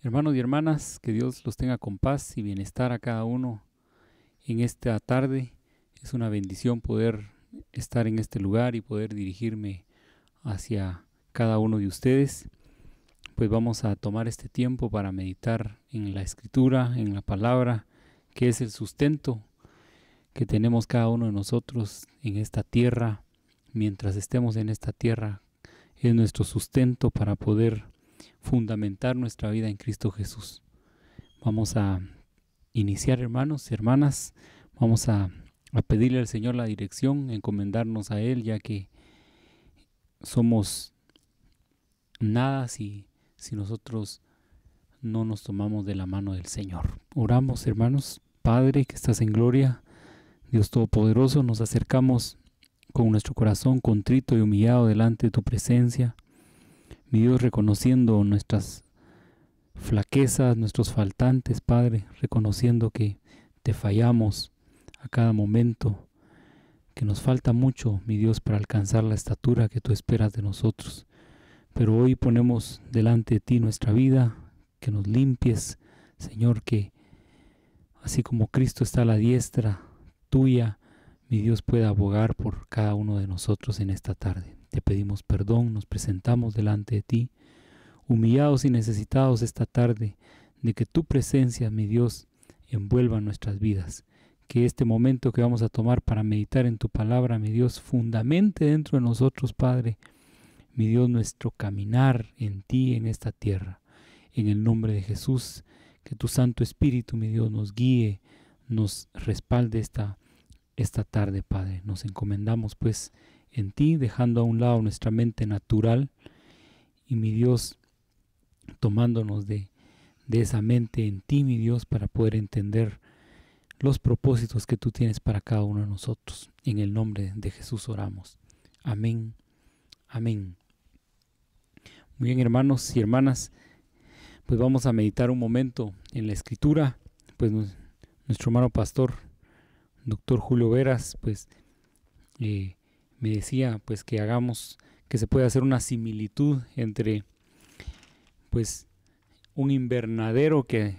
Hermanos y hermanas, que Dios los tenga con paz y bienestar a cada uno en esta tarde. Es una bendición poder estar en este lugar y poder dirigirme hacia cada uno de ustedes. Pues vamos a tomar este tiempo para meditar en la Escritura, en la palabra, que es el sustento que tenemos cada uno de nosotros en esta tierra. Mientras estemos en esta tierra, es nuestro sustento para poder fundamentar nuestra vida en Cristo Jesús. Vamos a iniciar, hermanos y hermanas. Vamos a pedirle al Señor la dirección, encomendarnos a Él, ya que somos nada si nosotros no nos tomamos de la mano del Señor. Oramos, hermanos. Padre que estás en gloria, Dios Todopoderoso, nos acercamos con nuestro corazón contrito y humillado delante de tu presencia. Mi Dios, reconociendo nuestras flaquezas, nuestros faltantes, Padre, reconociendo que te fallamos a cada momento, que nos falta mucho, mi Dios, para alcanzar la estatura que tú esperas de nosotros. Pero hoy ponemos delante de ti nuestra vida, que nos limpies, Señor, que así como Cristo está a la diestra tuya, mi Dios, pueda abogar por cada uno de nosotros en esta tarde. Te pedimos perdón, nos presentamos delante de ti, humillados y necesitados esta tarde, de que tu presencia, mi Dios, envuelva nuestras vidas. Que este momento que vamos a tomar para meditar en tu palabra, mi Dios, fundamente dentro de nosotros, Padre, mi Dios, nuestro caminar en ti, en esta tierra. En el nombre de Jesús, que tu Santo Espíritu, mi Dios, nos guíe, nos respalde esta tarde, Padre. Nos encomendamos, pues, en ti, dejando a un lado nuestra mente natural y, mi Dios, tomándonos de esa mente en ti, mi Dios, para poder entender los propósitos que tú tienes para cada uno de nosotros. En el nombre de Jesús oramos. Amén. Amén. Muy bien, hermanos y hermanas, pues vamos a meditar un momento en la Escritura. Pues nuestro hermano pastor, doctor Julio Veras, pues me decía pues que se puede hacer una similitud entre pues un invernadero que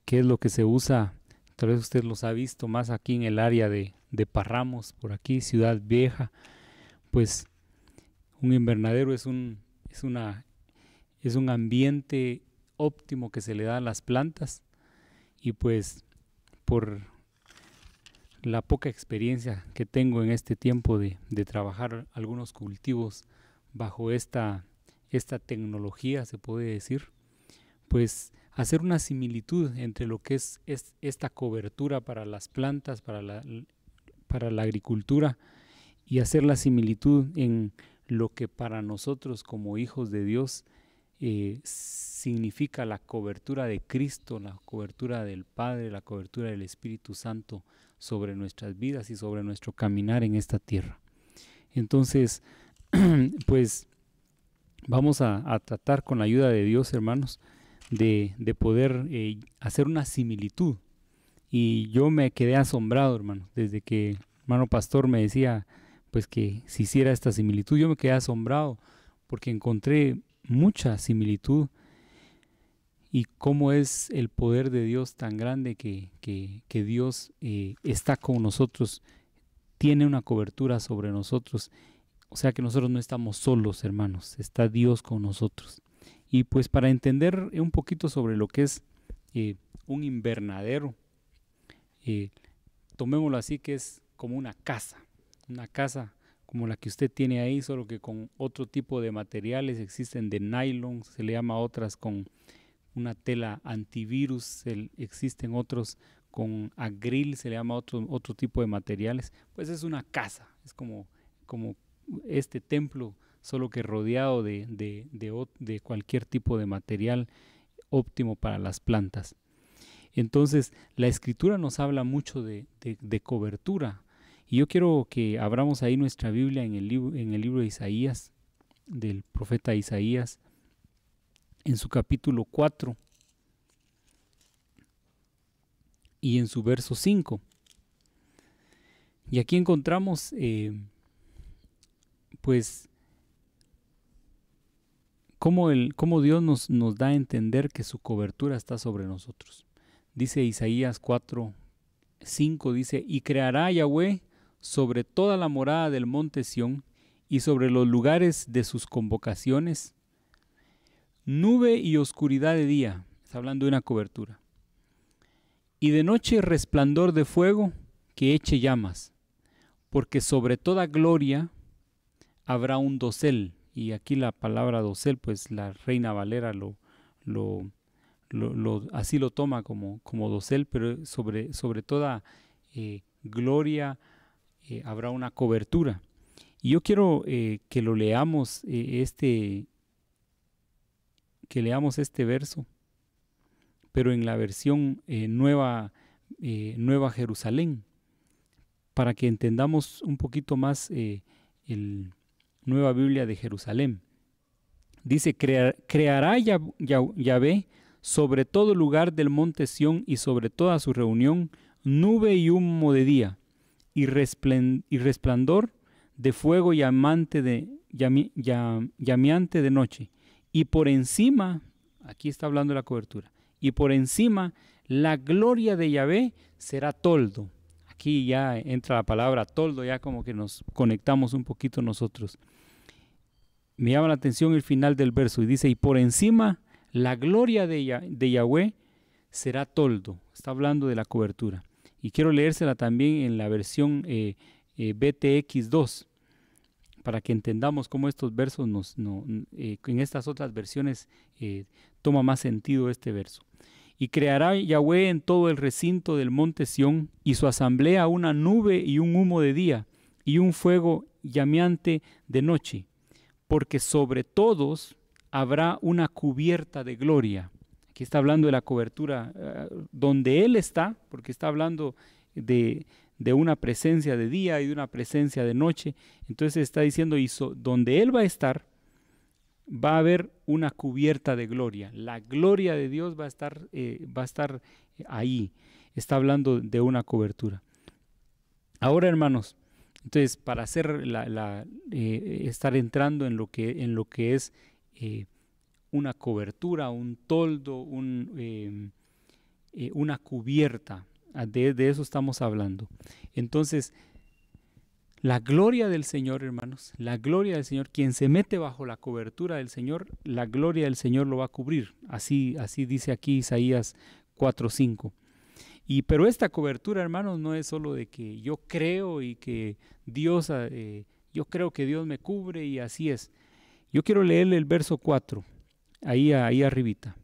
es lo que se usa, tal vez usted los ha visto más aquí en el área de Parramos, por aquí, Ciudad Vieja. Pues un invernadero es un ambiente óptimo que se le da a las plantas, y pues por la poca experiencia que tengo en este tiempo de trabajar algunos cultivos bajo esta tecnología, se puede decir, pues hacer una similitud entre lo que es esta cobertura para las plantas, para la agricultura, y hacer la similitud en lo que para nosotros como hijos de Dios significa la cobertura de Cristo, la cobertura del Padre, la cobertura del Espíritu Santo sobre nuestras vidas y sobre nuestro caminar en esta tierra. Entonces, pues vamos a tratar con la ayuda de Dios, hermanos, de poder hacer una similitud. Y yo me quedé asombrado, hermano, desde que hermano pastor me decía pues que si hiciera esta similitud. Yo me quedé asombrado porque encontré mucha similitud, y cómo es el poder de Dios tan grande que Dios está con nosotros, tiene una cobertura sobre nosotros. O sea que nosotros no estamos solos, hermanos, está Dios con nosotros. Y pues para entender un poquito sobre lo que es un invernadero, tomémoslo así, que es como una casa como la que usted tiene ahí, solo que con otro tipo de materiales. Existen de nylon, se le llama, otras con una tela antivirus, existen otros con acril, se le llama otro tipo de materiales. Pues es una casa, es como este templo, solo que rodeado de cualquier tipo de material óptimo para las plantas. Entonces la Escritura nos habla mucho de cobertura. Y yo quiero que abramos ahí nuestra Biblia en el libro de Isaías, del profeta Isaías, en su capítulo 4 y en su verso 5. Y aquí encontramos pues cómo Dios nos da a entender que su cobertura está sobre nosotros. Dice Isaías 4:5, dice, y creará Yahweh sobre toda la morada del monte Sión y sobre los lugares de sus convocaciones, nube y oscuridad de día, está hablando de una cobertura, y de noche resplandor de fuego que eche llamas, porque sobre toda gloria habrá un dosel. Y aquí la palabra dosel, pues la Reina Valera así lo toma como dosel, pero sobre toda gloria habrá una cobertura. Y yo quiero que lo leamos, que leamos este verso, pero en la versión Nueva Jerusalén, para que entendamos un poquito más el Nueva Biblia de Jerusalén. Dice, creará Yahvé sobre todo lugar del monte Sión y sobre toda su reunión, nube y humo de día, y resplandor de fuego llameante de noche. Y por encima, aquí está hablando de la cobertura, y por encima la gloria de Yahvé será toldo. Aquí ya entra la palabra toldo, ya como que nos conectamos un poquito nosotros. Me llama la atención el final del verso y dice, y por encima la gloria de Yahweh será toldo. Está hablando de la cobertura. Y quiero leérsela también en la versión BTX2, para que entendamos cómo estos versos en estas otras versiones toma más sentido este verso. Y creará Yahweh en todo el recinto del monte Sión y su asamblea una nube y un humo de día y un fuego llameante de noche, porque sobre todos habrá una cubierta de gloria. Aquí está hablando de la cobertura donde Él está, porque está hablando de una presencia de día y de una presencia de noche. Entonces está diciendo, donde Él va a estar, va a haber una cubierta de gloria. La gloria de Dios va a estar ahí. Está hablando de una cobertura. Ahora, hermanos, entonces para hacer estar entrando en lo que es una cobertura, un toldo, una cubierta, de eso estamos hablando. Entonces, la gloria del Señor, hermanos, la gloria del Señor, quien se mete bajo la cobertura del Señor, la gloria del Señor lo va a cubrir. Así dice aquí Isaías 4:5. Pero esta cobertura, hermanos, no es solo de que yo creo y que yo creo que Dios me cubre y así es. Yo quiero leerle el verso 4, ahí arribita.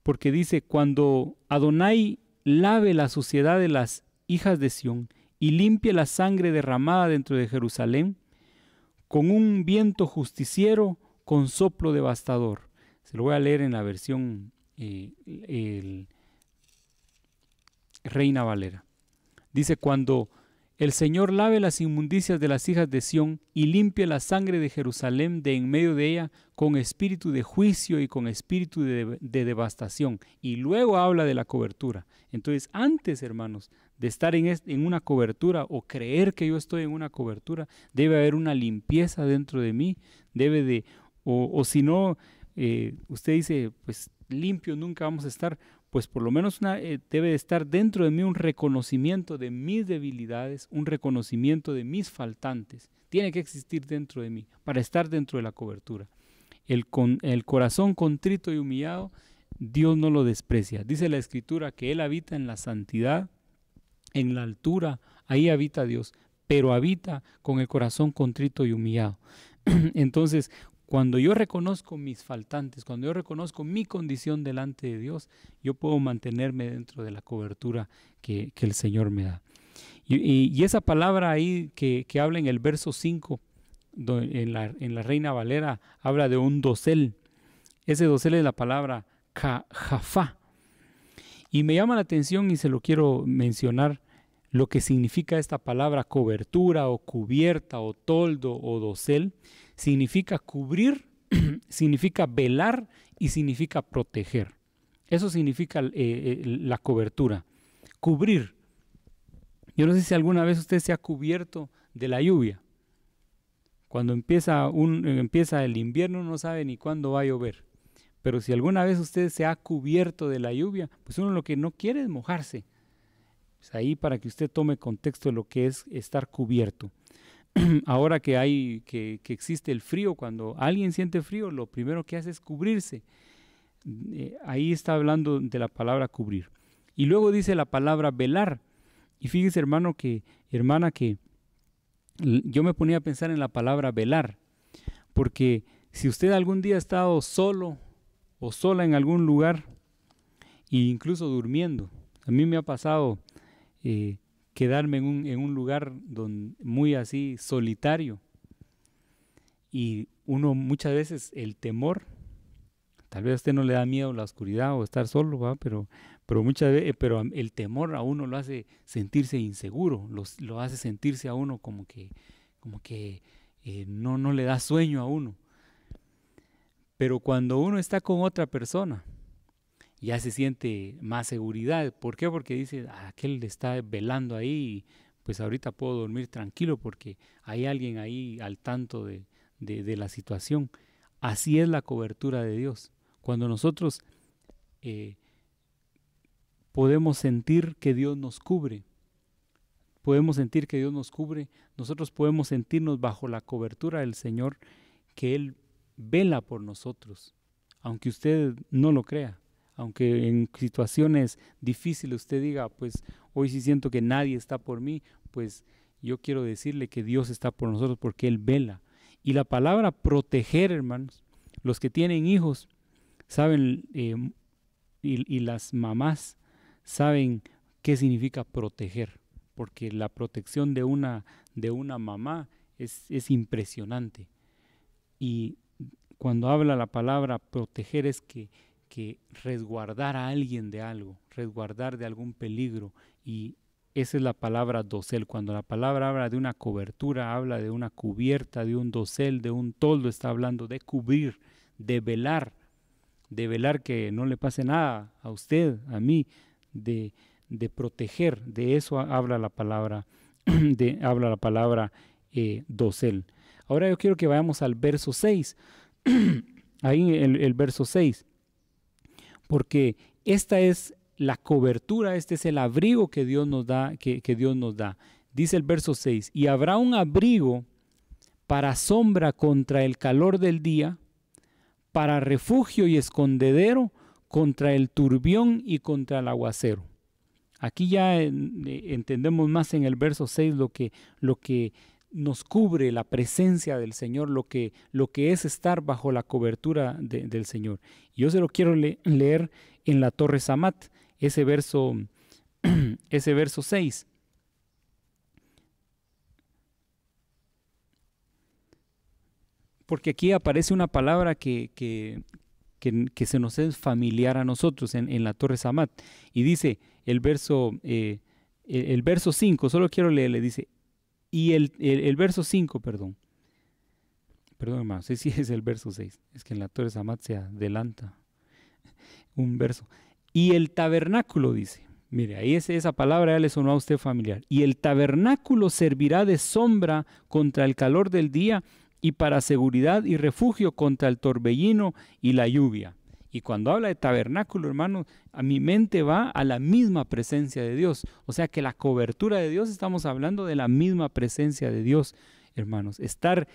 Porque dice, cuando Adonai lave la suciedad de las hijas de Sión y limpie la sangre derramada dentro de Jerusalén, con un viento justiciero, con soplo devastador. Se lo voy a leer en la versión Reina Valera. Dice, cuando el Señor lave las inmundicias de las hijas de Sión y limpie la sangre de Jerusalén de en medio de ella con espíritu de juicio y con espíritu de devastación. Y luego habla de la cobertura. Entonces, antes, hermanos, de estar en una cobertura o creer que yo estoy en una cobertura, debe haber una limpieza dentro de mí, o si no, usted dice, pues limpio nunca vamos a estar, pues por lo menos debe de estar dentro de mí un reconocimiento de mis debilidades, un reconocimiento de mis faltantes. Tiene que existir dentro de mí para estar dentro de la cobertura. El corazón contrito y humillado, Dios no lo desprecia. Dice la Escritura que Él habita en la santidad, en la altura, ahí habita Dios, pero habita con el corazón contrito y humillado. Entonces, cuando yo reconozco mis faltantes, cuando yo reconozco mi condición delante de Dios, yo puedo mantenerme dentro de la cobertura que el Señor me da. Y esa palabra ahí que habla en el verso 5, en la Reina Valera, habla de un dosel. Ese dosel es la palabra jafá. Y me llama la atención y se lo quiero mencionar, lo que significa esta palabra cobertura o cubierta o toldo o dosel. Significa cubrir, significa velar y significa proteger. Eso significa la cobertura. Cubrir. Yo no sé si alguna vez usted se ha cubierto de la lluvia, Cuando empieza el invierno, no sabe ni cuándo va a llover. Pero si alguna vez usted se ha cubierto de la lluvia, pues uno lo que no quiere es mojarse. Pues ahí para que usted tome contexto de lo que es estar cubierto. Ahora que existe el frío, cuando alguien siente frío, lo primero que hace es cubrirse. Ahí está hablando de la palabra cubrir. Y luego dice la palabra velar. Y fíjese, hermana, que yo me ponía a pensar en la palabra velar, porque si usted algún día ha estado solo o sola en algún lugar, e incluso durmiendo, a mí me ha pasado quedarme en un lugar muy así solitario, y uno muchas veces el temor, tal vez a usted no le da miedo la oscuridad o estar solo, ¿va? Pero muchas veces, pero el temor a uno lo hace sentirse inseguro, lo hace sentirse a uno como que no le da sueño a uno. Pero cuando uno está con otra persona, ya se siente más seguridad. ¿Por qué? Porque dice, aquel está velando ahí, pues ahorita puedo dormir tranquilo porque hay alguien ahí al tanto de la situación. Así es la cobertura de Dios. Cuando nosotros podemos sentir que Dios nos cubre, nosotros podemos sentirnos bajo la cobertura del Señor, que Él vela por nosotros, aunque usted no lo crea, aunque en situaciones difíciles usted diga, pues hoy sí siento que nadie está por mí, pues yo quiero decirle que Dios está por nosotros porque Él vela. Y la palabra proteger, hermanos, los que tienen hijos saben, y las mamás saben qué significa proteger, porque la protección de una mamá es impresionante. Y cuando habla la palabra proteger es que resguardar a alguien de algo, resguardar de algún peligro, y esa es la palabra dosel. Cuando la palabra habla de una cobertura, habla de una cubierta, de un dosel, de un toldo, está hablando de cubrir, de velar que no le pase nada a usted, a mí, de proteger. De eso habla la palabra dosel. Ahora yo quiero que vayamos al verso 6. Ahí el verso 6. Porque esta es la cobertura, este es el abrigo que Dios nos da, que Dios nos da. Dice el verso 6, y habrá un abrigo para sombra contra el calor del día, para refugio y escondedero contra el turbión y contra el aguacero. Aquí ya entendemos más en el verso 6 lo que nos cubre la presencia del Señor, lo que es estar bajo la cobertura del Señor. Yo se lo quiero leer en la Torre Samat, ese verso 6. Porque aquí aparece una palabra que se nos es familiar a nosotros en la Torre Samat. Y dice el verso 5, solo quiero leerle, dice, y el verso 5, perdón hermano, sí es el verso 6, es que en la Torre Samat se adelanta un verso. Y el tabernáculo, dice, mire, ahí esa palabra ya le sonó a usted familiar. Y el tabernáculo servirá de sombra contra el calor del día y para seguridad y refugio contra el torbellino y la lluvia. Y cuando habla de tabernáculo, hermano, a mi mente va a la misma presencia de Dios. O sea que la cobertura de Dios, estamos hablando de la misma presencia de Dios, hermanos. Estar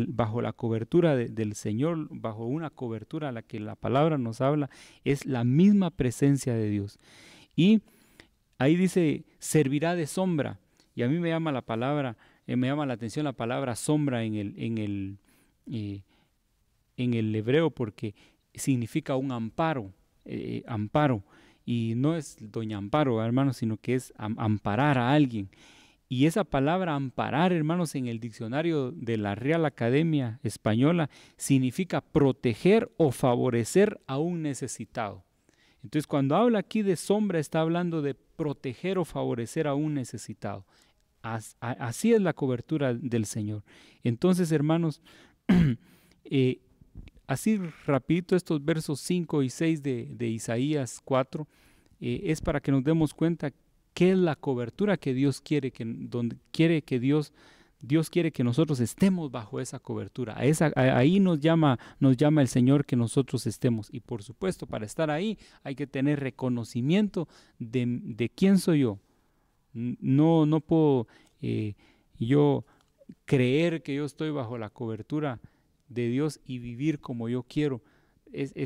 bajo la cobertura del Señor, bajo una cobertura a la que la palabra nos habla, es la misma presencia de Dios. Y ahí dice, servirá de sombra. Y a mí me llama la atención la palabra sombra en el hebreo, porque significa un amparo, y no es doña Amparo, hermanos, sino que es amparar a alguien. Y esa palabra amparar, hermanos, en el diccionario de la Real Academia Española significa proteger o favorecer a un necesitado. Entonces, cuando habla aquí de sombra, está hablando de proteger o favorecer a un necesitado. Así es la cobertura del Señor. Entonces, hermanos, así rapidito estos versos 5 y 6 de Isaías 4, es para que nos demos cuenta qué es la cobertura que Dios quiere, donde quiere que Dios Dios quiere que nosotros estemos bajo esa cobertura. Ahí nos llama el Señor que nosotros estemos. Y por supuesto, para estar ahí hay que tener reconocimiento de quién soy yo. No puedo yo creer que yo estoy bajo la cobertura de Dios y vivir como yo quiero.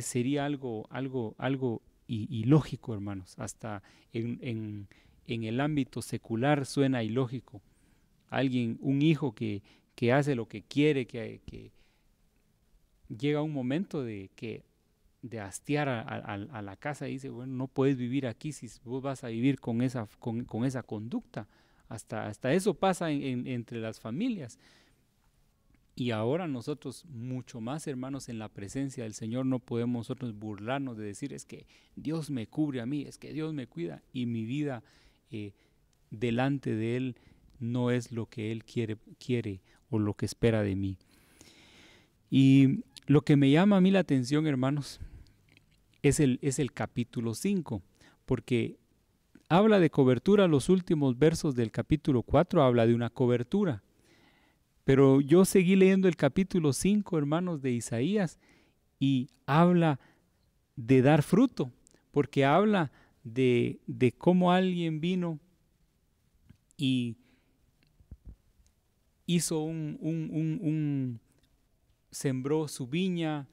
Sería algo ilógico, hermanos. Hasta en el ámbito secular suena ilógico. Un hijo que hace lo que quiere, que llega un momento de hastiar a la casa y dice, bueno, no puedes vivir aquí si vos vas a vivir con esa conducta. Hasta eso pasa entre las familias. Y ahora nosotros, mucho más, hermanos, en la presencia del Señor, no podemos nosotros burlarnos de decir, es que Dios me cubre a mí, es que Dios me cuida, y mi vida delante de Él no es lo que Él quiere o lo que espera de mí. Y lo que me llama a mí la atención, hermanos, es el capítulo 5, porque habla de cobertura. Los últimos versos del capítulo 4 habla de una cobertura. Pero yo seguí leyendo el capítulo 5, hermanos, de Isaías, y habla de dar fruto, porque habla de cómo alguien vino y hizo sembró su viña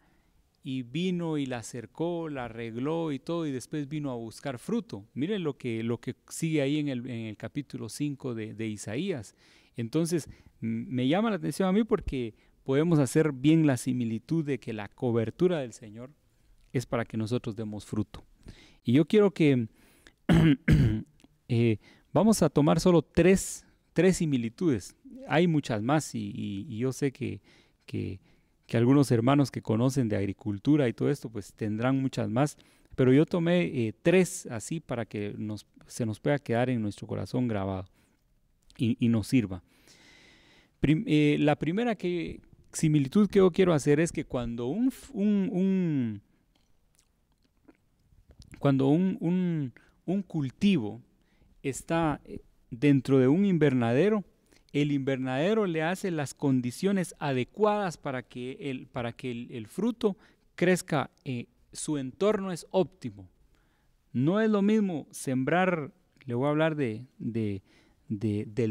y vino y la cercó, la arregló y todo, y después vino a buscar fruto. Miren lo que sigue ahí en el capítulo 5 de Isaías. Entonces, me llama la atención a mí porque podemos hacer bien la similitud de que la cobertura del Señor es para que nosotros demos fruto. Y yo quiero que vamos a tomar solo tres similitudes. Hay muchas más y yo sé que algunos hermanos que conocen de agricultura y todo esto pues tendrán muchas más, pero yo tomé tres así para que se nos pueda quedar en nuestro corazón grabado y nos sirva. La primera similitud que yo quiero hacer es que cuando un cultivo está dentro de un invernadero, el invernadero le hace las condiciones adecuadas para que el fruto crezca. Su entorno es óptimo. No es lo mismo sembrar, le voy a hablar del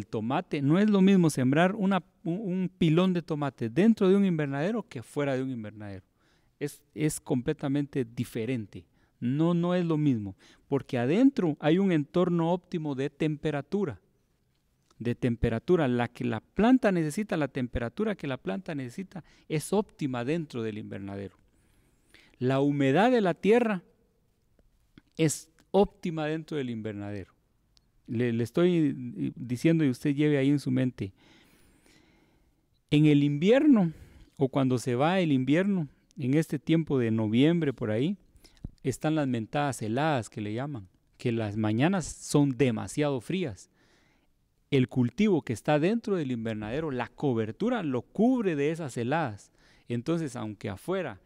tomate, no es lo mismo sembrar un pilón de tomate dentro de un invernadero que fuera de un invernadero. Es completamente diferente. No es lo mismo, porque adentro hay un entorno óptimo de temperatura. La que la planta necesita, la temperatura que la planta necesita es óptima dentro del invernadero. La humedad de la tierra es óptima dentro del invernadero. Le estoy diciendo y usted lleve ahí en su mente. En el invierno, o cuando se va el invierno, en este tiempo de noviembre por ahí, están las mentadas heladas que le llaman, que las mañanas son demasiado frías. El cultivo que está dentro del invernadero, la cobertura lo cubre de esas heladas. Entonces, aunque afuera,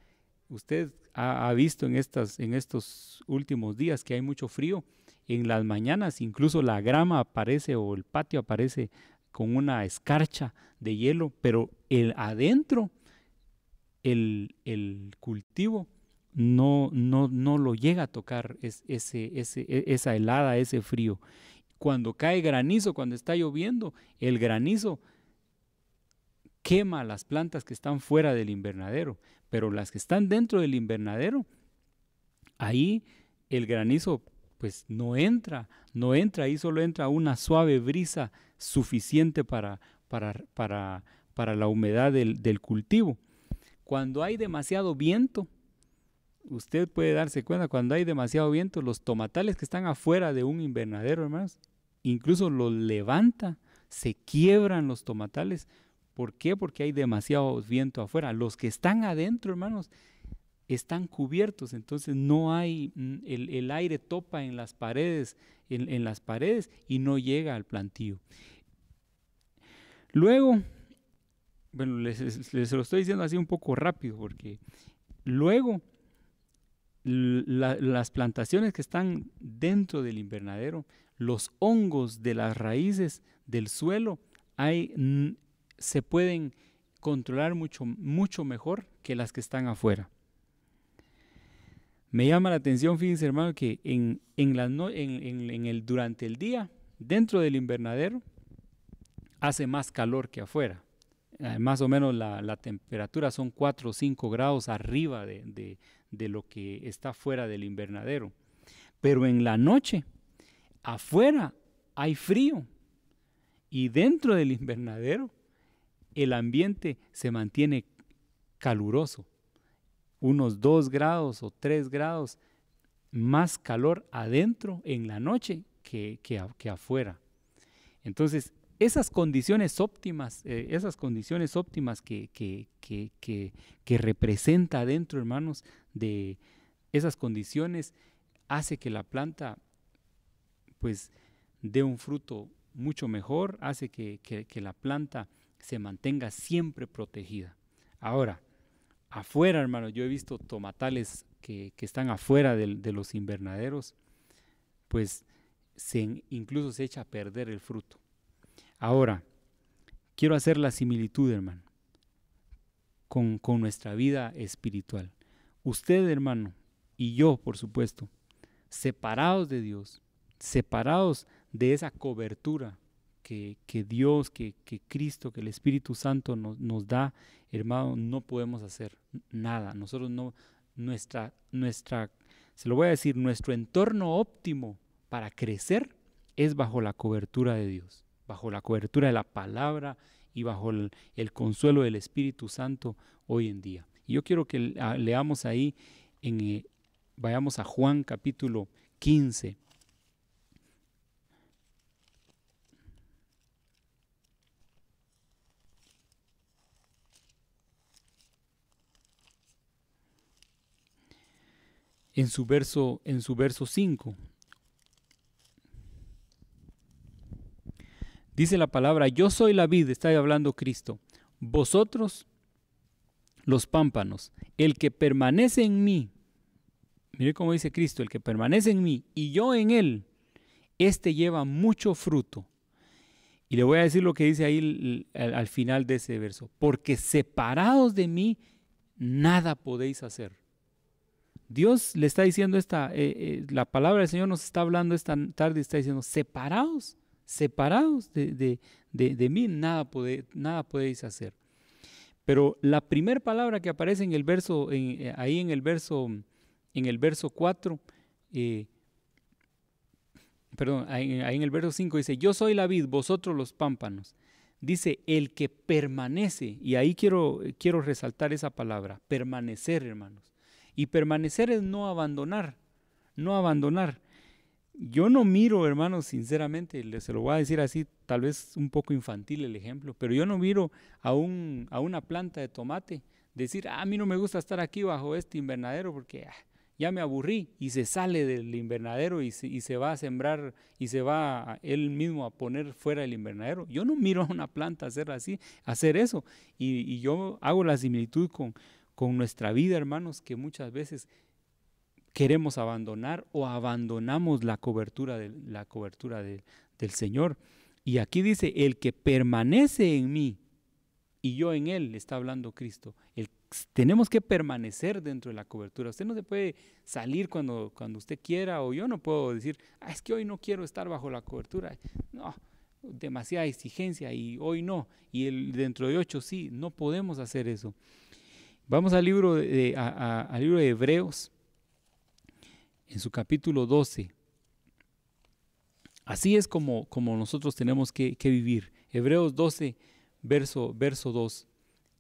usted ha visto en estos últimos días que hay mucho frío, en las mañanas incluso la grama aparece o el patio aparece con una escarcha de hielo, pero adentro el cultivo no lo llega a tocar esa helada, ese frío. Cuando cae granizo, cuando está lloviendo, el granizo quema las plantas que están fuera del invernadero, pero las que están dentro del invernadero, ahí el granizo pues no entra, ahí solo entra una suave brisa suficiente para la humedad del cultivo. Cuando hay demasiado viento, usted puede darse cuenta, cuando hay demasiado viento, los tomatales que están afuera de un invernadero, hermanos, incluso los levanta, se quiebran los tomatales. ¿Por qué? Porque hay demasiado viento afuera. Los que están adentro, hermanos, están cubiertos, entonces no hay, el aire topa en las paredes, en las paredes y no llega al plantío. Luego, bueno, les lo estoy diciendo así un poco rápido, porque luego las plantaciones que están dentro del invernadero, los hongos de las raíces del suelo, se pueden controlar mucho mejor que las que están afuera. Me llama la atención, fíjense hermano, que durante el día, dentro del invernadero, hace más calor que afuera. Más o menos la temperatura son 4 o 5 grados arriba de lo que está fuera del invernadero. Pero en la noche, afuera hay frío. Y dentro del invernadero, el ambiente se mantiene caluroso. Unos 2 grados o 3 grados más calor adentro en la noche que afuera. Entonces, esas condiciones óptimas que representa adentro, hermanos, de esas condiciones, hace que la planta pues dé un fruto mucho mejor, hace que la planta se mantenga siempre protegida. Ahora, afuera, hermano, yo he visto tomatales que están afuera de los invernaderos, pues incluso se echa a perder el fruto. Ahora, quiero hacer la similitud, hermano, con nuestra vida espiritual. Usted, hermano, y yo, por supuesto, separados de Dios, separados de esa cobertura que Dios, que Cristo, que el Espíritu Santo nos da, hermano, no podemos hacer nada. Nosotros no, se lo voy a decir, nuestro entorno óptimo para crecer es bajo la cobertura de Dios, bajo la cobertura de la palabra y bajo el consuelo del Espíritu Santo hoy en día. Y yo quiero que leamos ahí, vayamos a Juan capítulo 15. En su verso 5. Dice la palabra, yo soy la vid, está hablando Cristo, vosotros los pámpanos, el que permanece en mí, mire cómo dice Cristo, el que permanece en mí y yo en él, este lleva mucho fruto. Y le voy a decir lo que dice ahí al final de ese verso, porque separados de mí, nada podéis hacer. Dios le está diciendo la palabra del Señor nos está hablando esta tarde, está diciendo, separados de mí, nada podéis hacer. Pero la primera palabra que aparece en el verso, ahí en el verso 4, ahí en el verso 5 dice, yo soy la vid, vosotros los pámpanos. Dice, el que permanece, y ahí quiero resaltar esa palabra, permanecer, hermanos. Y permanecer es no abandonar. Yo no miro, hermanos, sinceramente, se lo voy a decir así, tal vez un poco infantil el ejemplo, pero yo no miro a una planta de tomate decir, a mí no me gusta estar aquí bajo este invernadero porque ya me aburrí, y se sale del invernadero y se va a sembrar y se va él mismo a poner fuera del invernadero. Yo no miro a una planta hacer eso, y yo hago la similitud con nuestra vida, hermanos, que muchas veces queremos abandonar o abandonamos la cobertura del Señor. Y aquí dice, el que permanece en mí y yo en él, está hablando Cristo. Tenemos que permanecer dentro de la cobertura. Usted no se puede salir cuando usted quiera, o yo no puedo decir, es que hoy no quiero estar bajo la cobertura. No, demasiada exigencia y hoy no, y dentro de 8 sí, no podemos hacer eso. Vamos al libro de Hebreos, en su capítulo 12. Así es como nosotros tenemos que vivir. Hebreos 12, verso 2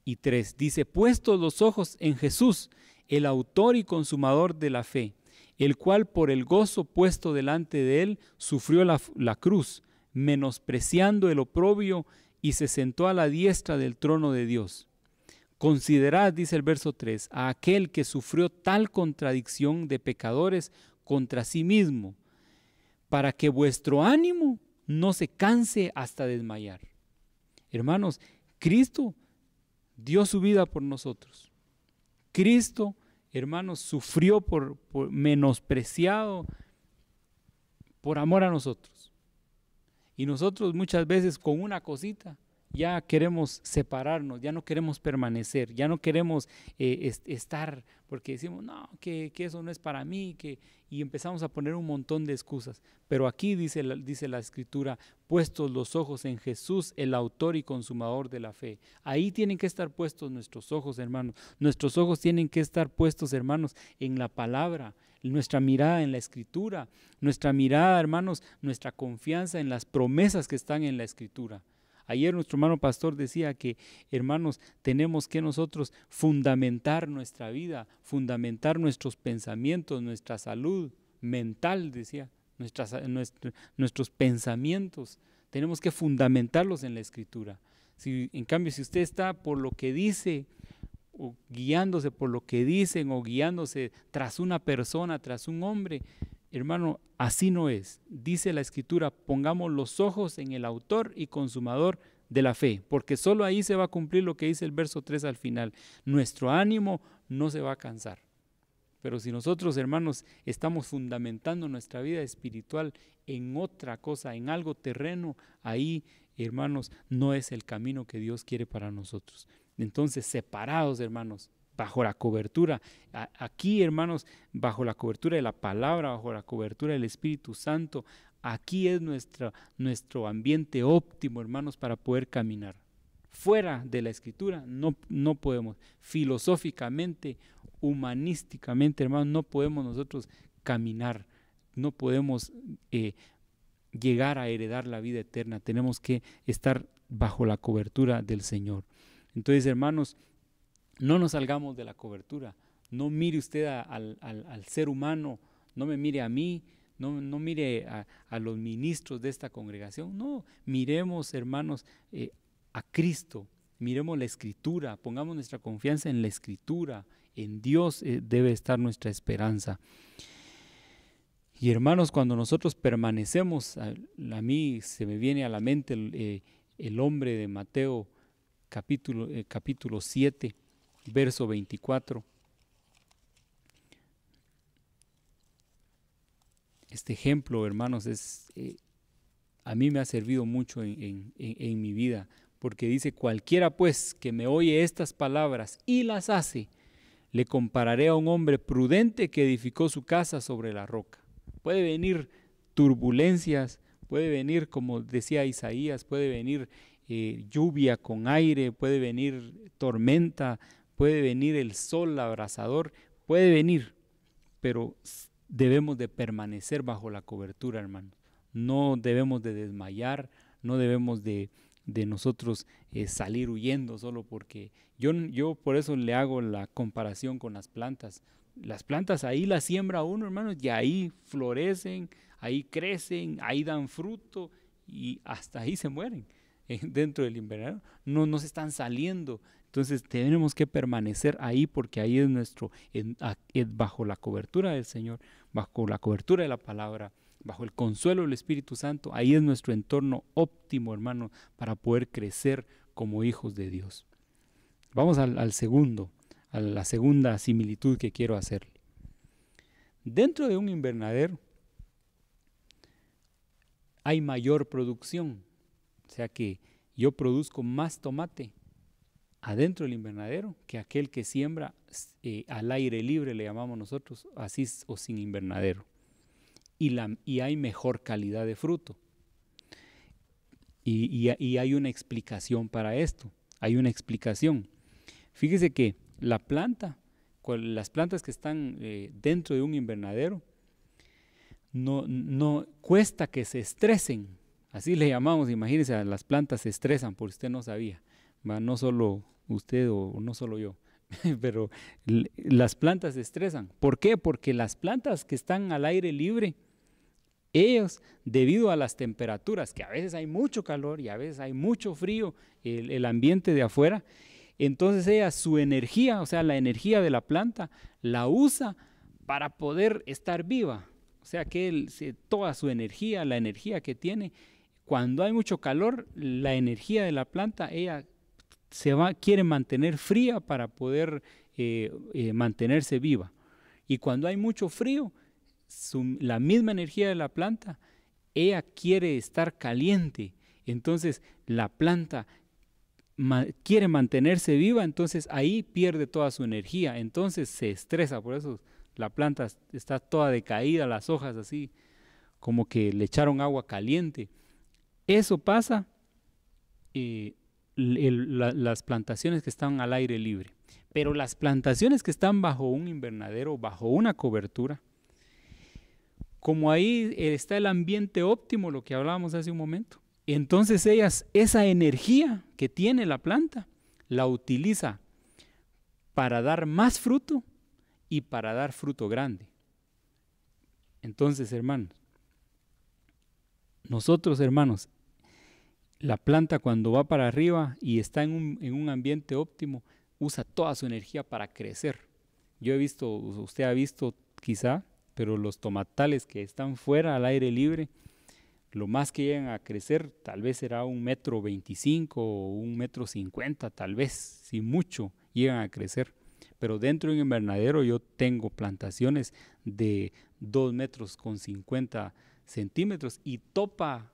y 3. Dice, puestos los ojos en Jesús, el autor y consumador de la fe, el cual por el gozo puesto delante de él sufrió la cruz, menospreciando el oprobio, y se sentó a la diestra del trono de Dios. Considerad, dice el verso 3, a aquel que sufrió tal contradicción de pecadores contra sí mismo, para que vuestro ánimo no se canse hasta desmayar. Hermanos, Cristo dio su vida por nosotros. Cristo, hermanos, sufrió por menospreciado por amor a nosotros. Y nosotros muchas veces con una cosita ya queremos separarnos, ya no queremos permanecer, ya no queremos estar, porque decimos, no, que eso no es para mí, y empezamos a poner un montón de excusas. Pero aquí dice la Escritura, puestos los ojos en Jesús, el autor y consumador de la fe. Ahí tienen que estar puestos nuestros ojos, hermanos. Nuestros ojos tienen que estar puestos, hermanos, en la palabra, nuestra mirada en la Escritura, nuestra mirada, hermanos, nuestra confianza en las promesas que están en la Escritura. Ayer nuestro hermano pastor decía que, hermanos, tenemos que nosotros fundamentar nuestra vida, fundamentar nuestros pensamientos, nuestra salud mental, decía, nuestros pensamientos. Tenemos que fundamentarlos en la Escritura. En cambio, si usted está por lo que dice, o guiándose por lo que dicen, o guiándose tras una persona, tras un hombre, hermano, así no es. Dice la Escritura, pongamos los ojos en el autor y consumador de la fe, porque solo ahí se va a cumplir lo que dice el verso 3 al final. Nuestro ánimo no se va a cansar. Pero si nosotros, hermanos, estamos fundamentando nuestra vida espiritual en otra cosa, en algo terreno, ahí, hermanos, no es el camino que Dios quiere para nosotros. Entonces, separados, hermanos, bajo la cobertura, aquí, hermanos, bajo la cobertura de la palabra, bajo la cobertura del Espíritu Santo, aquí es nuestro ambiente óptimo, hermanos, para poder caminar. Fuera de la Escritura no podemos. Filosóficamente, humanísticamente, hermanos, no podemos nosotros caminar, no podemos llegar a heredar la vida eterna. Tenemos que estar bajo la cobertura del Señor. Entonces, hermanos, no nos salgamos de la cobertura. No mire usted al ser humano, no me mire a mí, no mire a los ministros de esta congregación. No, miremos, hermanos, a Cristo, miremos la Escritura, pongamos nuestra confianza en la Escritura, en Dios debe estar nuestra esperanza. Y hermanos, cuando nosotros permanecemos, a mí se me viene a la mente el hombre de Mateo capítulo 7, verso 24. Este ejemplo, hermanos, a mí me ha servido mucho en mi vida, porque dice, cualquiera pues que me oye estas palabras y las hace, le compararé a un hombre prudente que edificó su casa sobre la roca. Puede venir turbulencias, puede venir, como decía Isaías, puede venir lluvia con aire, puede venir tormenta, puede venir el sol abrasador, puede venir, pero debemos de permanecer bajo la cobertura, hermanos. No debemos de desmayar, no debemos de nosotros salir huyendo solo porque yo por eso le hago la comparación con las plantas. Las plantas ahí las siembra uno, hermanos, y ahí florecen, ahí crecen, ahí dan fruto y hasta ahí se mueren dentro del invernadero. No se están saliendo. Entonces tenemos que permanecer ahí porque ahí es bajo la cobertura del Señor, bajo la cobertura de la palabra, bajo el consuelo del Espíritu Santo. Ahí es nuestro entorno óptimo, hermano, para poder crecer como hijos de Dios. Vamos a la segunda similitud que quiero hacer. Dentro de un invernadero hay mayor producción, o sea que yo produzco más tomate adentro del invernadero que aquel que siembra al aire libre, le llamamos nosotros, así o sin invernadero. Y hay mejor calidad de fruto. Y hay una explicación para esto. Hay una explicación. Fíjese que las plantas que están dentro de un invernadero, no cuesta que se estresen. Así le llamamos, imagínense, las plantas se estresan, por si usted no sabía. No solo usted o no solo yo, pero las plantas se estresan. ¿Por qué? Porque las plantas que están al aire libre, ellos, debido a las temperaturas, que a veces hay mucho calor y a veces hay mucho frío, el ambiente de afuera, entonces ella su energía, o sea, la energía de la planta, la usa para poder estar viva. O sea, que toda su energía, la energía que tiene, cuando hay mucho calor, la energía de la planta, ella quiere mantener fría para poder mantenerse viva. Y cuando hay mucho frío, la misma energía de la planta, ella quiere estar caliente. Entonces la planta quiere mantenerse viva, entonces ahí pierde toda su energía, entonces se estresa, por eso la planta está toda decaída, las hojas así, como que le echaron agua caliente. Eso pasa las plantaciones que están al aire libre, pero las plantaciones que están bajo un invernadero, bajo una cobertura, como ahí está el ambiente óptimo, lo que hablábamos hace un momento, entonces esa energía que tiene la planta, la utiliza para dar más fruto y para dar fruto grande. Entonces, hermanos, nosotros, hermanos, la planta cuando va para arriba y está en un ambiente óptimo, usa toda su energía para crecer. Yo he visto, usted ha visto quizá, pero los tomatales que están fuera al aire libre, lo más que llegan a crecer tal vez será 1,25 m o 1,50 m, tal vez, si mucho llegan a crecer. Pero dentro de un invernadero yo tengo plantaciones de 2,50 m y topa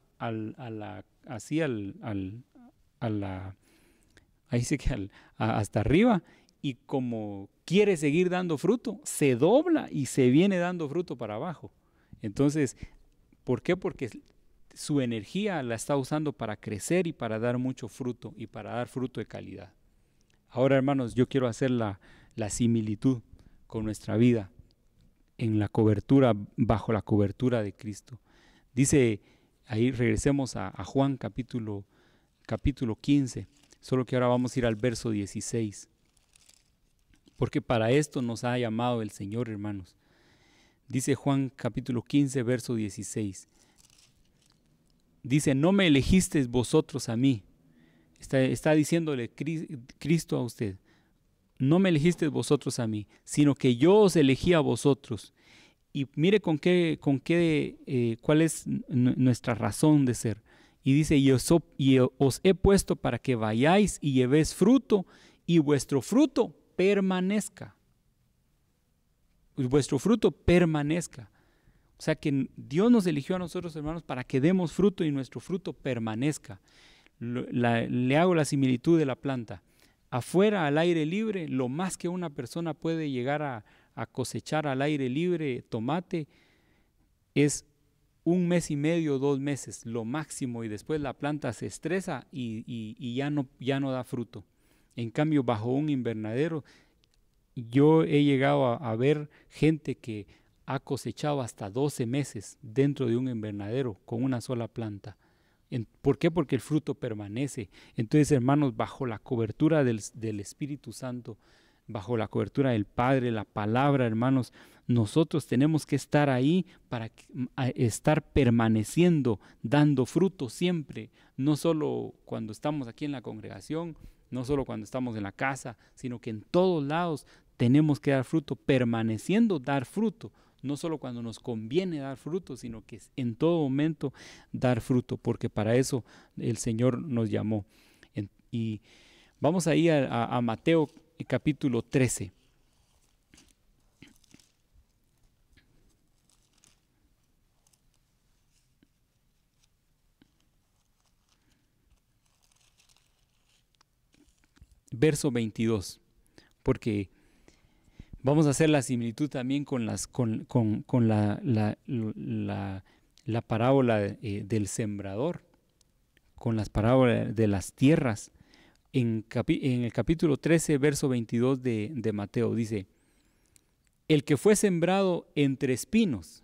hasta arriba, y como quiere seguir dando fruto, se dobla y se viene dando fruto para abajo. Entonces, ¿por qué? Porque su energía la está usando para crecer y para dar mucho fruto y para dar fruto de calidad. Ahora, hermanos, yo quiero hacer la similitud con nuestra vida en la cobertura, bajo la cobertura de Cristo. Dice, ahí regresemos a Juan capítulo 15, solo que ahora vamos a ir al verso 16. Porque para esto nos ha llamado el Señor, hermanos. Dice Juan capítulo 15, verso 16. Dice, no me elegisteis vosotros a mí. Está diciéndole Cristo a usted. No me elegisteis vosotros a mí, sino que yo os elegí a vosotros. Y mire cuál es nuestra razón de ser. Y dice, y os he puesto para que vayáis y llevéis fruto, y vuestro fruto permanezca. Vuestro fruto permanezca. O sea que Dios nos eligió a nosotros, hermanos, para que demos fruto y nuestro fruto permanezca. Le hago la similitud de la planta. Afuera, al aire libre, lo más que una persona puede llegar a cosechar al aire libre tomate es 1 mes y medio, 2 meses, lo máximo, y después la planta se estresa y ya no da fruto. En cambio, bajo un invernadero, yo he llegado a ver gente que ha cosechado hasta 12 meses dentro de un invernadero con una sola planta. ¿Por qué? Porque el fruto permanece. Entonces, hermanos, bajo la cobertura del Espíritu Santo, bajo la cobertura del Padre, la palabra, hermanos, nosotros tenemos que estar ahí para estar permaneciendo, dando fruto siempre, no solo cuando estamos aquí en la congregación, no solo cuando estamos en la casa, sino que en todos lados tenemos que dar fruto, permaneciendo dar fruto, no solo cuando nos conviene dar fruto, sino que en todo momento dar fruto, porque para eso el Señor nos llamó. Y vamos ahí a Mateo capítulo 13. Verso 22, porque vamos a hacer la similitud también con la parábola del sembrador, con las parábolas de las tierras. En el capítulo 13, verso 22 de Mateo, dice, el que fue sembrado entre espinos,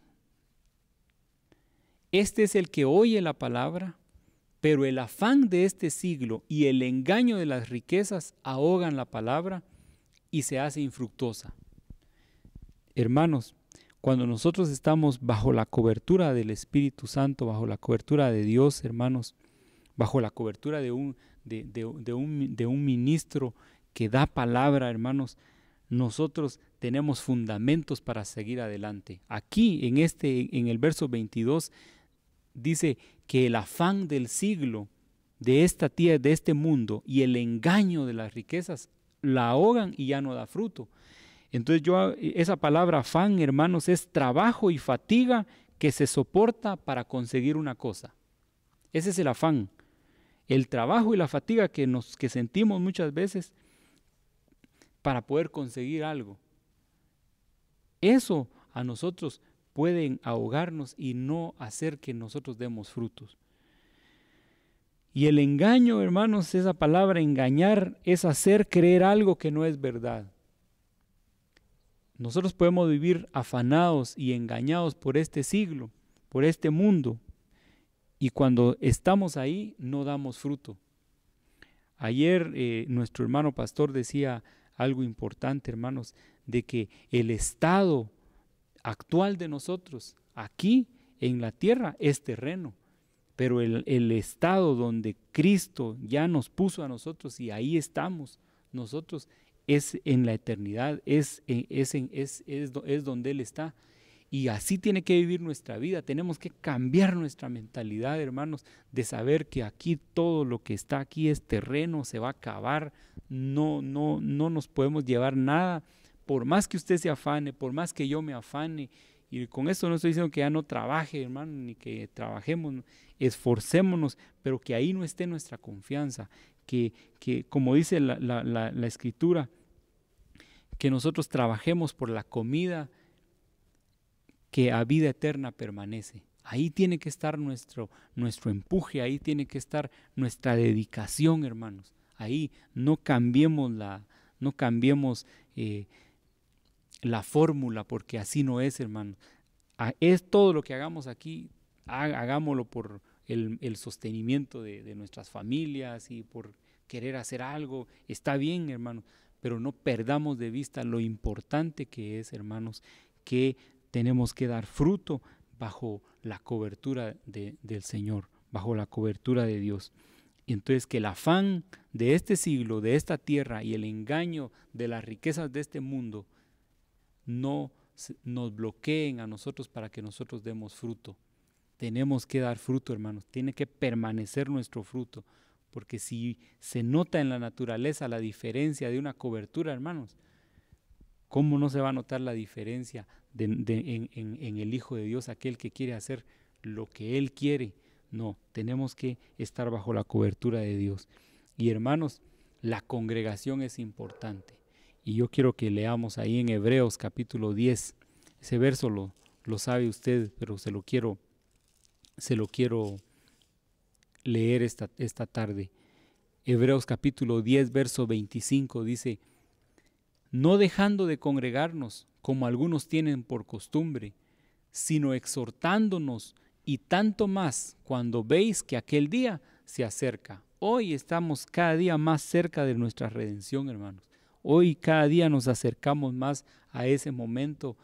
este es el que oye la palabra, pero el afán de este siglo y el engaño de las riquezas ahogan la palabra y se hace infructuosa. Hermanos, cuando nosotros estamos bajo la cobertura del Espíritu Santo, bajo la cobertura de Dios, hermanos, bajo la cobertura de un ministro que da palabra, hermanos, nosotros tenemos fundamentos para seguir adelante. Aquí, en el verso 22, dice que el afán del siglo, de esta tierra, de este mundo, y el engaño de las riquezas, la ahogan y ya no da fruto. Entonces esa palabra afán, hermanos, es trabajo y fatiga que se soporta para conseguir una cosa. Ese es el afán. el trabajo y la fatiga que sentimos muchas veces para poder conseguir algo. Eso a nosotros pueden ahogarnos y no hacer que nosotros demos frutos. Y el engaño, hermanos, esa palabra engañar es hacer creer algo que no es verdad. Nosotros podemos vivir afanados y engañados por este siglo, por este mundo, y cuando estamos ahí no damos fruto. Ayer nuestro hermano pastor decía algo importante, hermanos, de que el estado actual de nosotros aquí en la tierra es terreno, pero el estado donde Cristo ya nos puso a nosotros y ahí estamos nosotros es en la eternidad, es donde Él está. Y así tiene que vivir nuestra vida. Tenemos que cambiar nuestra mentalidad, hermanos, de saber que aquí todo lo que está aquí es terreno, se va a acabar, no nos podemos llevar nada. Por más que usted se afane, por más que yo me afane, y con esto no estoy diciendo que ya no trabaje, hermano, ni que trabajemos, esforcémonos, pero que ahí no esté nuestra confianza, que como dice la Escritura, que nosotros trabajemos por la comida que a vida eterna permanece. Ahí tiene que estar nuestro empuje, ahí tiene que estar nuestra dedicación, hermanos. Ahí no cambiemos la fórmula, porque así no es, hermanos. Es todo lo que hagamos aquí, hagámoslo por el sostenimiento de nuestras familias y por querer hacer algo. Está bien, hermanos, pero no perdamos de vista lo importante que es, hermanos, que tenemos que dar fruto bajo la cobertura del Señor, bajo la cobertura de Dios. Y entonces que el afán de este siglo, de esta tierra y el engaño de las riquezas de este mundo no nos bloqueen a nosotros para que nosotros demos fruto. Tenemos que dar fruto, hermanos, tiene que permanecer nuestro fruto, porque si se nota en la naturaleza la diferencia de una cobertura, hermanos, ¿cómo no se va a notar la diferencia en el Hijo de Dios, aquel que quiere hacer lo que Él quiere? No, tenemos que estar bajo la cobertura de Dios. Y hermanos, la congregación es importante. Y yo quiero que leamos ahí en Hebreos capítulo 10. Ese verso lo sabe usted, pero se lo quiero leer esta tarde. Hebreos capítulo 10, verso 25 dice: no dejando de congregarnos, como algunos tienen por costumbre, sino exhortándonos, y tanto más cuando veis que aquel día se acerca. Hoy estamos cada día más cerca de nuestra redención, hermanos. Hoy cada día nos acercamos más a ese momento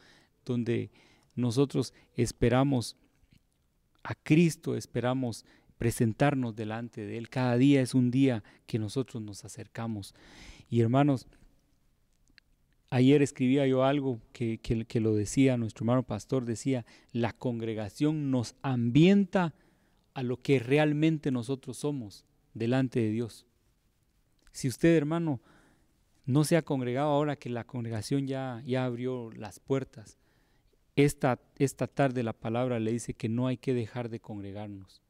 donde nosotros esperamos a Cristo, esperamos presentarnos delante de Él. Cada día es un día que nosotros nos acercamos. Y hermanos, ayer escribía yo algo que lo decía nuestro hermano pastor, decía, la congregación nos ambienta a lo que realmente nosotros somos delante de Dios. Si usted, hermano, no se ha congregado ahora que la congregación ya abrió las puertas, esta tarde la palabra le dice que no hay que dejar de congregarnos.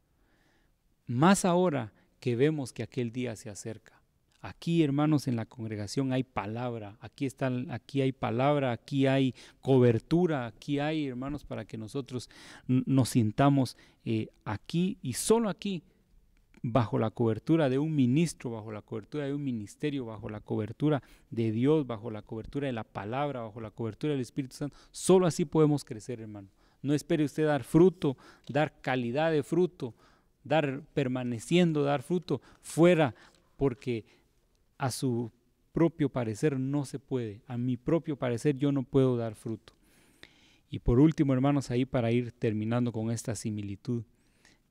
Más ahora que vemos que aquel día se acerca. Aquí, hermanos, en la congregación hay palabra, aquí hay palabra, aquí hay cobertura, aquí hay, hermanos, para que nosotros nos sintamos aquí y solo aquí, bajo la cobertura de un ministro, bajo la cobertura de un ministerio, bajo la cobertura de Dios, bajo la cobertura de la palabra, bajo la cobertura del Espíritu Santo. Solo así podemos crecer, hermano. No espere usted dar fruto, dar calidad de fruto, dar fruto fuera, porque a su propio parecer no se puede. A mi propio parecer yo no puedo dar fruto. Y por último, hermanos, ahí para ir terminando con esta similitud,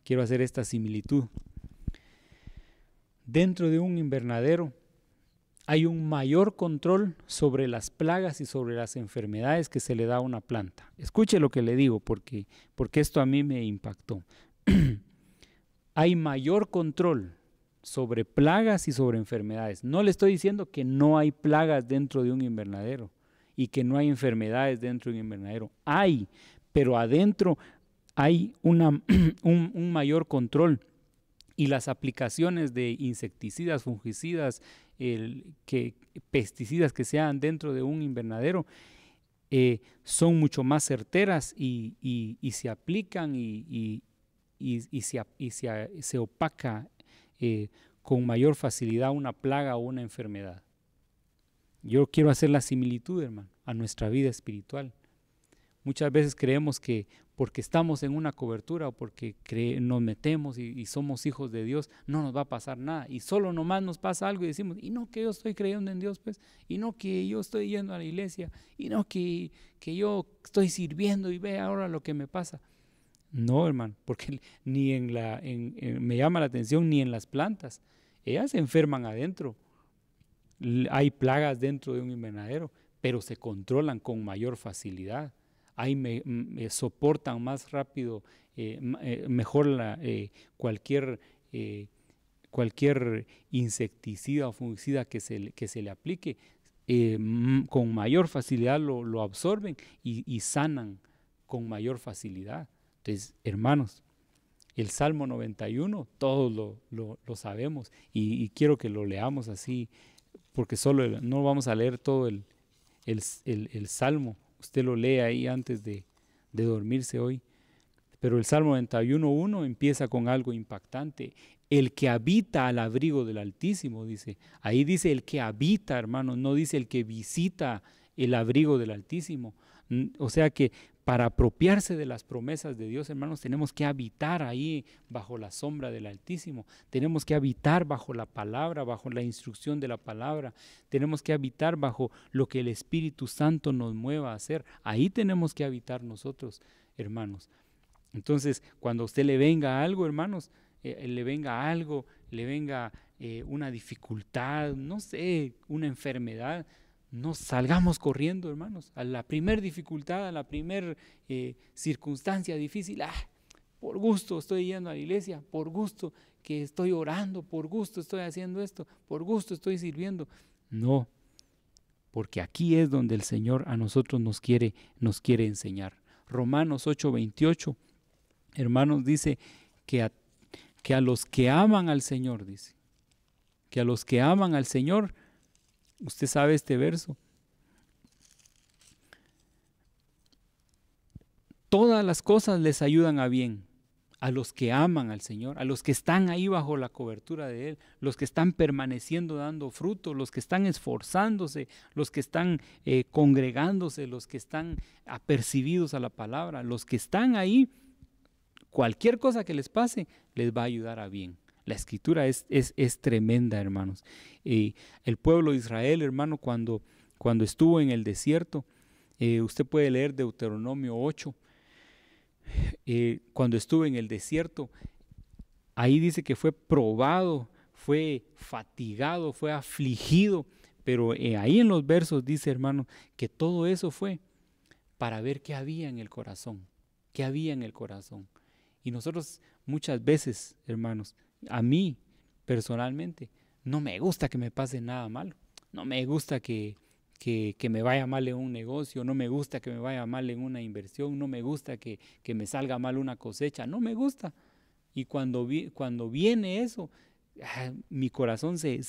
quiero hacer esta similitud. Dentro de un invernadero hay un mayor control sobre las plagas y sobre las enfermedades que se le da a una planta. Escuche lo que le digo porque esto a mí me impactó. Hay mayor control sobre plagas y sobre enfermedades. No le estoy diciendo que no hay plagas dentro de un invernadero y que no hay enfermedades dentro de un invernadero. Hay, pero adentro hay un mayor control. y las aplicaciones de insecticidas, fungicidas, pesticidas que sean dentro de un invernadero son mucho más certeras y se aplican y se opaca con mayor facilidad una plaga o una enfermedad. Yo quiero hacer la similitud, hermano, a nuestra vida espiritual. Muchas veces creemos que porque estamos en una cobertura o porque nos metemos y somos hijos de Dios, no nos va a pasar nada. Y solo nomás nos pasa algo y decimos, y no que yo estoy creyendo en Dios, pues, y no que yo estoy yendo a la iglesia, y no que yo estoy sirviendo y ve ahora lo que me pasa. No, hermano, porque ni me llama la atención ni en las plantas. Ellas se enferman adentro. Hay plagas dentro de un invernadero, pero se controlan con mayor facilidad. Ahí soportan más rápido, mejor cualquier insecticida o fungicida que se le aplique, con mayor facilidad lo absorben y sanan con mayor facilidad. Entonces, hermanos, el Salmo 91, todos lo sabemos y quiero que lo leamos así, porque no vamos a leer todo el Salmo. Usted lo lee ahí antes de dormirse hoy. Pero el Salmo 91:1 empieza con algo impactante. El que habita al abrigo del Altísimo, dice. Ahí dice el que habita, hermano, no dice el que visita el abrigo del Altísimo. O sea que para apropiarse de las promesas de Dios, hermanos, tenemos que habitar ahí bajo la sombra del Altísimo. Tenemos que habitar bajo la palabra, bajo la instrucción de la palabra. Tenemos que habitar bajo lo que el Espíritu Santo nos mueva a hacer. Ahí tenemos que habitar nosotros, hermanos. Entonces, cuando a usted le venga algo, hermanos, le venga una dificultad, no sé, una enfermedad, no salgamos corriendo, hermanos, a la primer dificultad, a la primer circunstancia difícil. Por gusto estoy yendo a la iglesia, por gusto que estoy orando, por gusto estoy haciendo esto, por gusto estoy sirviendo. No, porque aquí es donde el Señor a nosotros nos quiere enseñar. Romanos 8:28, hermanos, dice que a los que aman al Señor, dice, que a los que aman al Señor, usted sabe este verso, todas las cosas les ayudan a bien, a los que aman al Señor, a los que están ahí bajo la cobertura de Él, los que están permaneciendo dando fruto, los que están esforzándose, los que están congregándose, los que están apercibidos a la palabra, los que están ahí, cualquier cosa que les pase, les va a ayudar a bien. La escritura es tremenda, hermanos. El pueblo de Israel, hermano, cuando estuvo en el desierto, usted puede leer Deuteronomio 8, cuando estuvo en el desierto, ahí dice que fue probado, fue fatigado, fue afligido, pero ahí en los versos dice, hermano, que todo eso fue para ver qué había en el corazón, qué había en el corazón. Y nosotros muchas veces, hermanos, a mí personalmente, no me gusta que me pase nada malo, no me gusta que me vaya mal en un negocio, no me gusta que me vaya mal en una inversión, no me gusta que me salga mal una cosecha, no me gusta. Y cuando viene eso, mi corazón se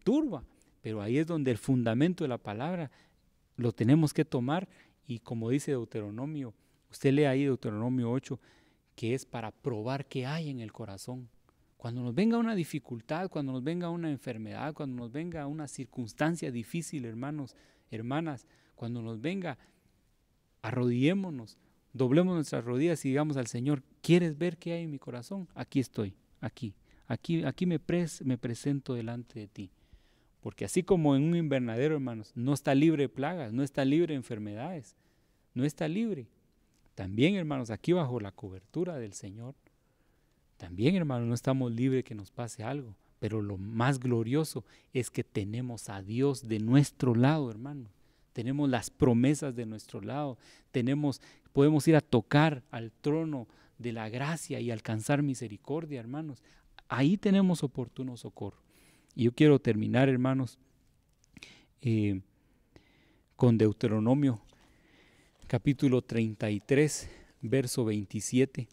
turba, pero ahí es donde el fundamento de la palabra lo tenemos que tomar, y como dice Deuteronomio, usted lee ahí Deuteronomio 8, que es para probar qué hay en el corazón. Cuando nos venga una dificultad, cuando nos venga una enfermedad, cuando nos venga una circunstancia difícil, hermanos, hermanas, cuando nos venga, arrodillémonos, doblemos nuestras rodillas y digamos al Señor, ¿quieres ver qué hay en mi corazón? Aquí estoy, aquí me presento delante de ti. Porque así como en un invernadero, hermanos, no está libre de plagas, no está libre de enfermedades, no está libre. También, hermanos, aquí bajo la cobertura del Señor, también, hermanos, no estamos libres que nos pase algo, pero lo más glorioso es que tenemos a Dios de nuestro lado, hermanos. Tenemos las promesas de nuestro lado, podemos ir a tocar al trono de la gracia y alcanzar misericordia, hermanos. Ahí tenemos oportuno socorro. Y yo quiero terminar, hermanos, con Deuteronomio capítulo 33, verso 27.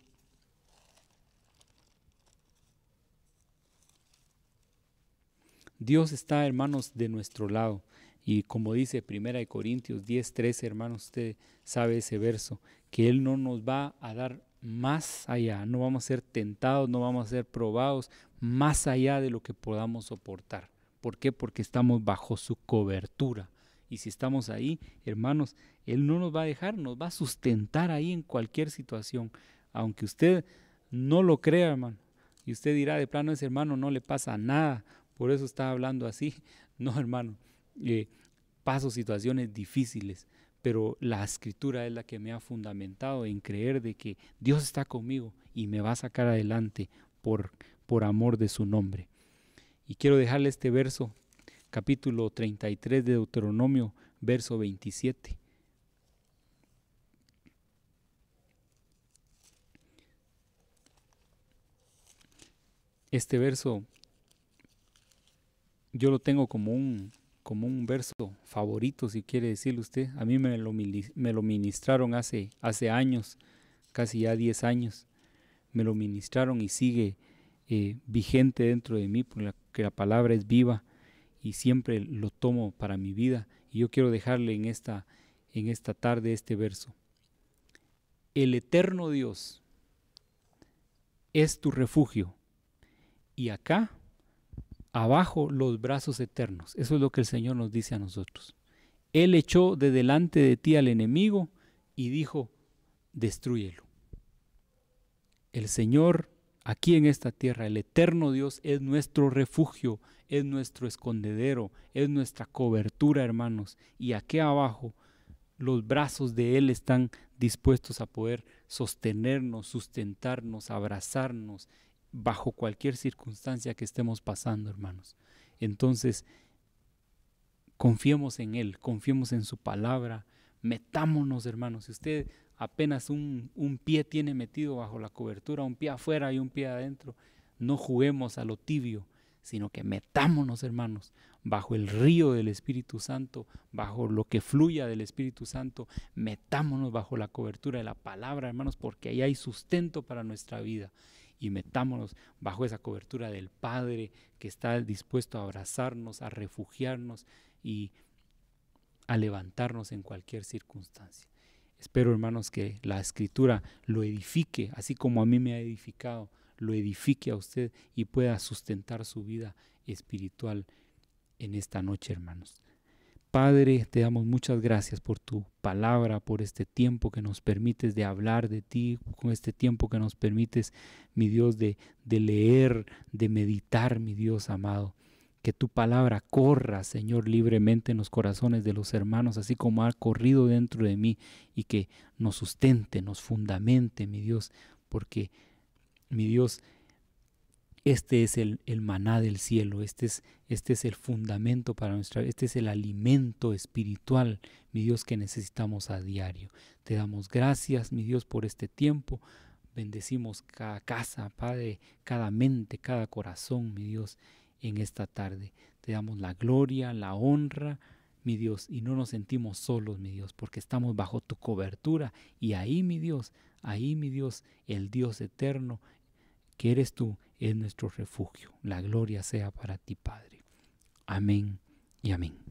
Dios está, hermanos, de nuestro lado. Y como dice 1 Corintios 10:13, hermanos, usted sabe ese verso, que Él no nos va a dar más allá, no vamos a ser tentados, no vamos a ser probados más allá de lo que podamos soportar. ¿Por qué? Porque estamos bajo su cobertura. Y si estamos ahí, hermanos, Él no nos va a dejar, nos va a sustentar ahí en cualquier situación. Aunque usted no lo crea, hermano, y usted dirá, de plano, ese hermano no le pasa nada, por eso está hablando así. No, hermano, paso situaciones difíciles, pero la Escritura es la que me ha fundamentado en creer de que Dios está conmigo y me va a sacar adelante por amor de su nombre. Y quiero dejarle este verso, capítulo 33 de Deuteronomio, verso 27. Este verso yo lo tengo como un verso favorito, si quiere decirle usted. A mí me lo ministraron hace años, casi ya 10 años. Me lo ministraron y sigue vigente dentro de mí, porque la palabra es viva y siempre lo tomo para mi vida. Y yo quiero dejarle en esta tarde este verso. El eterno Dios es tu refugio, y acá abajo los brazos eternos. Eso es lo que el Señor nos dice a nosotros. Él echó de delante de ti al enemigo y dijo, destrúyelo. El Señor aquí en esta tierra, el eterno Dios, es nuestro refugio, es nuestro escondedero, es nuestra cobertura, hermanos. Y aquí abajo los brazos de Él están dispuestos a poder sostenernos, sustentarnos, abrazarnos bajo cualquier circunstancia que estemos pasando, hermanos. Entonces, confiemos en Él, confiemos en su palabra, metámonos, hermanos. Si usted apenas un pie tiene metido bajo la cobertura, un pie afuera y un pie adentro, no juguemos a lo tibio, sino que metámonos, hermanos, bajo el río del Espíritu Santo, bajo lo que fluya del Espíritu Santo, metámonos bajo la cobertura de la palabra, hermanos, porque ahí hay sustento para nuestra vida. Y metámonos bajo esa cobertura del Padre que está dispuesto a abrazarnos, a refugiarnos y a levantarnos en cualquier circunstancia. Espero, hermanos, que la Escritura lo edifique, así como a mí me ha edificado, lo edifique a usted y pueda sustentar su vida espiritual en esta noche, hermanos. Padre, te damos muchas gracias por tu palabra, por este tiempo que nos permites de hablar de ti, con este tiempo que nos permites, mi Dios, de leer, de meditar, mi Dios amado. Que tu palabra corra, Señor, libremente en los corazones de los hermanos, así como ha corrido dentro de mí, y que nos sustente, nos fundamente, mi Dios, porque, mi Dios, este es el maná del cielo, este es el fundamento para nuestra vida, este es el alimento espiritual, mi Dios, que necesitamos a diario. Te damos gracias, mi Dios, por este tiempo. Bendecimos cada casa, Padre, cada mente, cada corazón, mi Dios, en esta tarde. Te damos la gloria, la honra, mi Dios, y no nos sentimos solos, mi Dios, porque estamos bajo tu cobertura, y ahí, mi Dios, el Dios eterno, que eres tú, es nuestro refugio. La gloria sea para ti, Padre. Amén y amén.